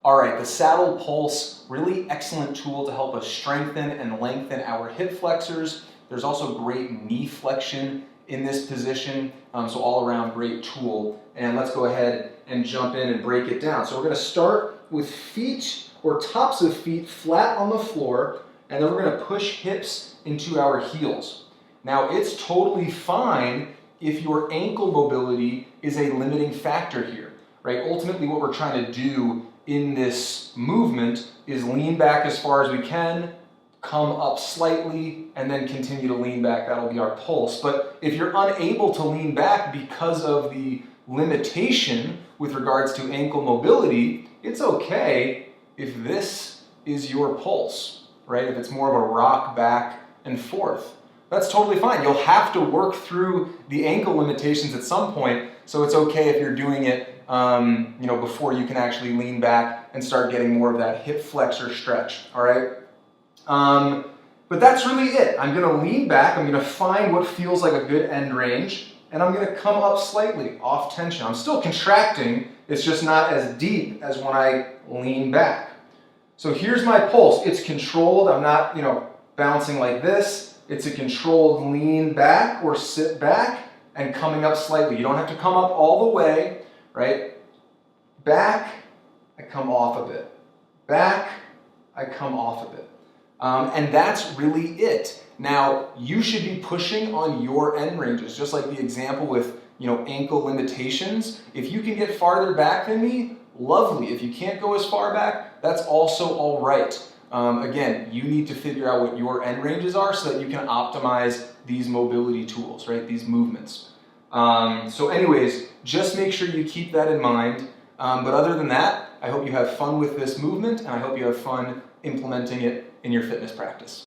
All right, the Saddle Pulse, really excellent tool to help us strengthen and lengthen our hip flexors. There's also great knee flexion in this position, so all around great tool. And let's go ahead and jump in and break it down. So we're gonna start with feet or tops of feet flat on the floor, and then we're gonna push hips into our heels. Now it's totally fine if your ankle mobility is a limiting factor here, right? Ultimately what we're trying to do in this movement is lean back as far as we can, come up slightly, and then continue to lean back. That'll be our pulse. But if you're unable to lean back because of the limitation with regards to ankle mobility, it's okay if this is your pulse, right? If it's more of a rock back and forth. That's totally fine. You'll have to work through the ankle limitations at some point, so it's okay if you're doing it before you can actually lean back and start getting more of that hip flexor stretch, all right? But that's really it. I'm gonna lean back, I'm gonna find what feels like a good end range, and I'm gonna come up slightly, off tension. I'm still contracting, it's just not as deep as when I lean back. So here's my pulse. It's controlled, I'm not, bouncing like this. It's a controlled lean back or sit back and coming up slightly. You don't have to come up all the way, right? Back, I come off a bit. Back, I come off a bit. And that's really it. Now, you should be pushing on your end ranges, just like the example with ankle limitations. If you can get farther back than me, lovely. If you can't go as far back, that's also all right. Again, you need to figure out what your end ranges are so that you can optimize these mobility tools, right? These movements. So anyways, just make sure you keep that in mind. But other than that, I hope you have fun with this movement, and I hope you have fun implementing it in your fitness practice.